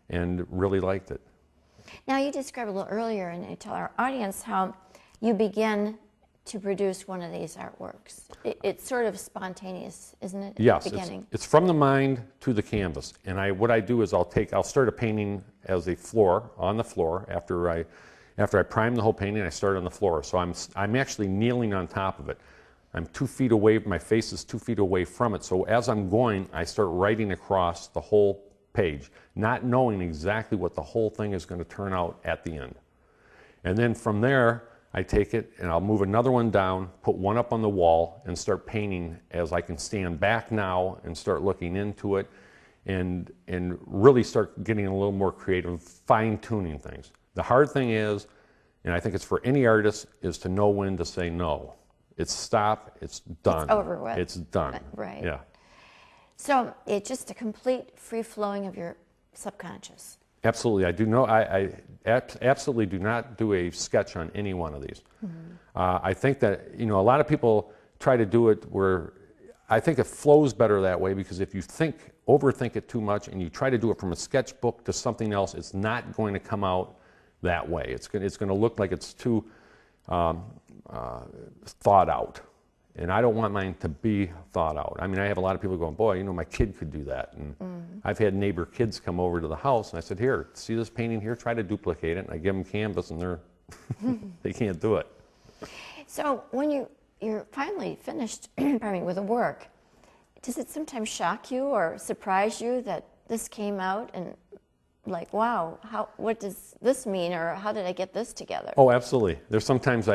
and really liked it. Now, you described a little earlier, and you tell our audience how you begin to produce one of these artworks. It's sort of spontaneous, isn't it? Yes, at the beginning? it's from the mind to the canvas. And what I do is I'll start a painting as a floor, on the floor. After I prime the whole painting, I start on the floor. So I'm actually kneeling on top of it. I'm 2 feet away, my face is 2 feet away from it. So as I'm going, I start writing across the whole page, not knowing exactly what the whole thing is going to turn out at the end. And then from there, I take it and I'll move another one down, put one up on the wall, and start painting as I can stand back now and start looking into it and really start getting a little more creative, fine-tuning things. The hard thing is, and I think it's for any artist, is to know when to say no. It's stop, it's done. It's over with. It's done. Right. Yeah. So it's just a complete free-flowing of your subconscious. Absolutely. I absolutely do not do a sketch on any one of these. I think that, a lot of people try to do it where I think it flows better that way, because if you overthink it too much and you try to do it from a sketchbook to something else, it's not going to come out that way. It's going to look like it's too thought out. And I don't want mine to be thought out. I mean, I have a lot of people going, boy, my kid could do that. And I've had neighbor kids come over to the house, and I said, here, see this painting here? Try to duplicate it. And I give them canvas, and they can't do it. So when you're finally finished with the work, does it sometimes shock you or surprise you that this came out and like, wow, what does this mean, or how did I get this together? Oh, absolutely. There's sometimes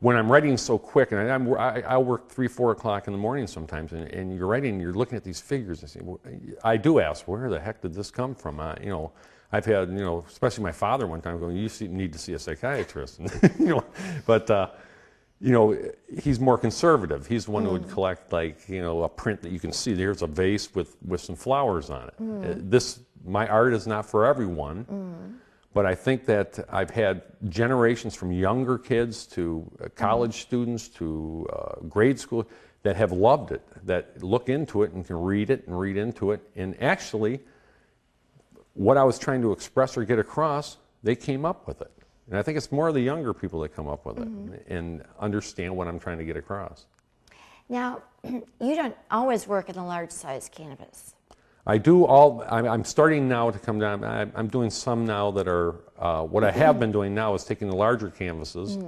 when I'm writing so quick, and I work 3, 4 o'clock in the morning sometimes, and you're writing, you're looking at these figures, and I do ask, where the heck did this come from? I've had, especially my father one time going, you need to see a psychiatrist, but he's more conservative. He's the one who would collect a print that you can see. There's a vase with some flowers on it. My art is not for everyone. But I think that I've had generations from younger kids to college students to grade school that have loved it, that look into it and can read it and read into it. And actually, what I was trying to express or get across, they came up with it. And I think it's more of the younger people that come up with it and understand what I'm trying to get across. Now, you don't always work in a large size canvas. I do I'm starting now to come down. I'm doing some now that are, what I have been doing now is taking the larger canvases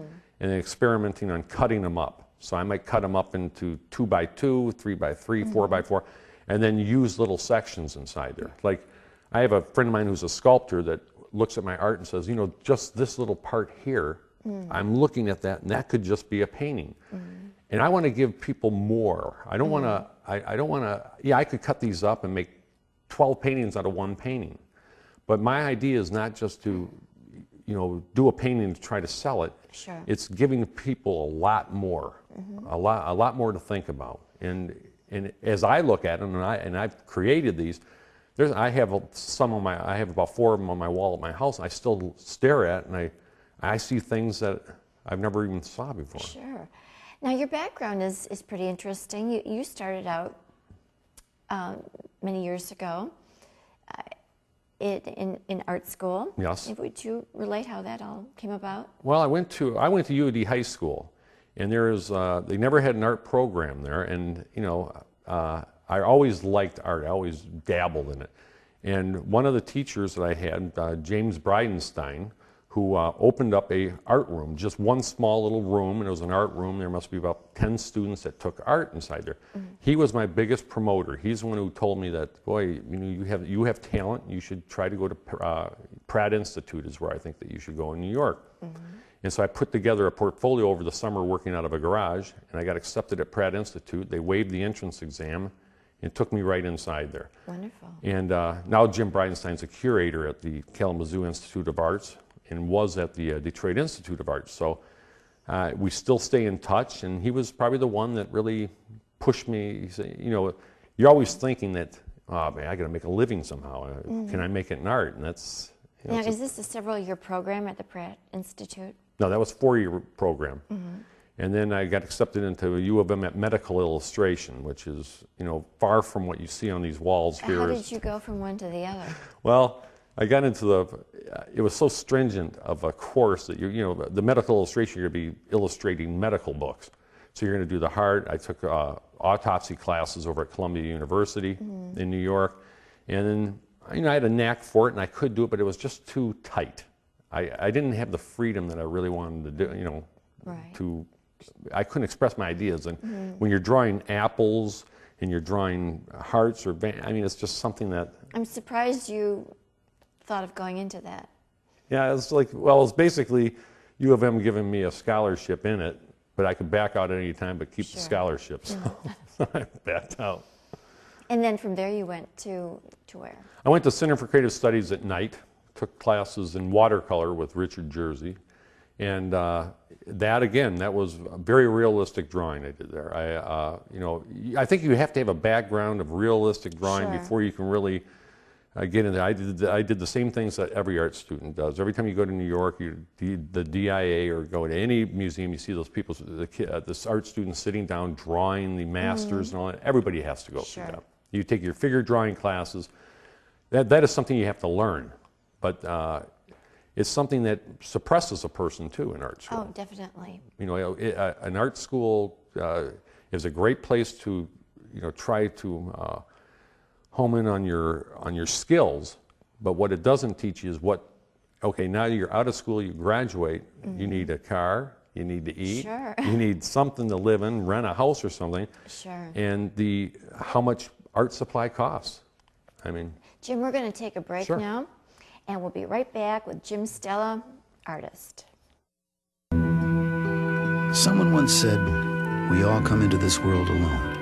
and experimenting on cutting them up. So I might cut them up into 2x2, 3x3, 4x4, and then use little sections inside there. Like, I have a friend of mine who's a sculptor that looks at my art and says, just this little part here, I'm looking at that, and that could just be a painting. And I want to give people more. I don't want to, I could cut these up and make 12 paintings out of one painting. But my idea is not just to, do a painting to try to sell it. Sure. It's giving people a lot more, a lot more to think about. And as I look at them, and I've created these, I have about 4 of them on my wall at my house. I still stare at, and I see things that I've never even saw before. Sure. Now, your background is pretty interesting. You started out many years ago in art school. Yes. Would you relate how that all came about? Well, I went to UAD High School, and they never had an art program there, and I always liked art. I always dabbled in it. And one of the teachers that I had, James Bridenstine, who opened up a art room, just one small little room, and it was an art room. There must be about 10 students that took art inside there. He was my biggest promoter. He's the one who told me that, boy, you have talent. You should try to go to Pratt Institute is where I think that you should go in New York. And so I put together a portfolio over the summer working out of a garage, and I got accepted at Pratt Institute. They waived the entrance exam and took me right inside there. Wonderful. And now Jim Bridenstine's a curator at the Kalamazoo Institute of Arts, and was at the Detroit Institute of Arts. So we still stay in touch, and he was probably the one that really pushed me. He said, you're always thinking that, oh man, I got to make a living somehow. Can I make it in art? And that's... Now, is this a several-year program at the Pratt Institute? No, that was a 4-year program. And then I got accepted into U of M at medical illustration, which is, far from what you see on these walls here. How did you go from one to the other? Well, I got into it was so stringent of a course that the medical illustration, you're going to be illustrating medical books. So you're going to do the heart. I took autopsy classes over at Columbia University in New York. And then, I had a knack for it and I could do it, but it was just too tight. I didn't have the freedom that I really wanted to do, Right. I couldn't express my ideas. And when you're drawing apples and you're drawing hearts it's just something that... I'm surprised you thought of going into that. Yeah, it's basically U of M giving me a scholarship in it, but I could back out at any time but keep the scholarship. So I backed out. And then from there you went to where? I went to Center for Creative Studies at night, took classes in watercolor with Richard Jersey. And that was a very realistic drawing I did there. I think you have to have a background of realistic drawing before you can really get in there. I did the same things that every art student does. Every time you go to New York, the DIA, or go to any museum, you see those people, this art students sitting down drawing the masters and all that. Everybody has to go through that. You take your figure drawing classes. That is something you have to learn, but it's something that suppresses a person too in art school. Oh, definitely. An art school is a great place to, try to home in on your skills. But what it doesn't teach you is now you're out of school, you graduate, you need a car, you need to eat, you need something to live in, rent a house or something. And how much art supply costs. Jim, we're going to take a break now. And we'll be right back with Jim Stella, artist. Someone once said, we all come into this world alone,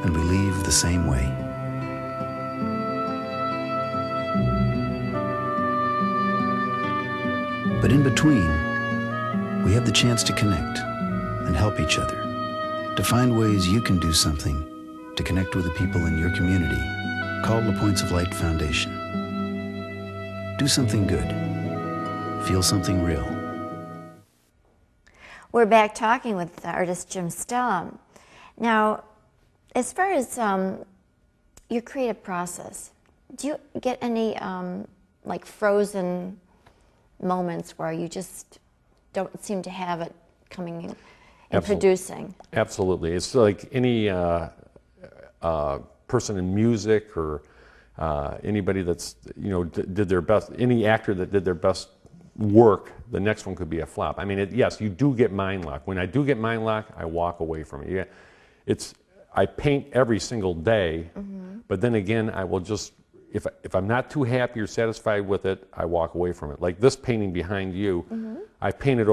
and we leave the same way. But in between, we have the chance to connect and help each other, to find ways you can do something to connect with the people in your community, called the Points of Light Foundation. Do something good. Feel something real. We're back talking with artist Jim Stella. Now, as far as your creative process, do you get any frozen moments where you just don't seem to have it coming in and producing? Absolutely. It's like any person in music or anybody that's did their best, any actor that did their best work, the next one could be a flop. Yes, you do get mind lock. When I do get mind lock, I walk away from it. I paint every single day, but then again, I will just, if I'm not too happy or satisfied with it, I walk away from it. Like this painting behind you, I painted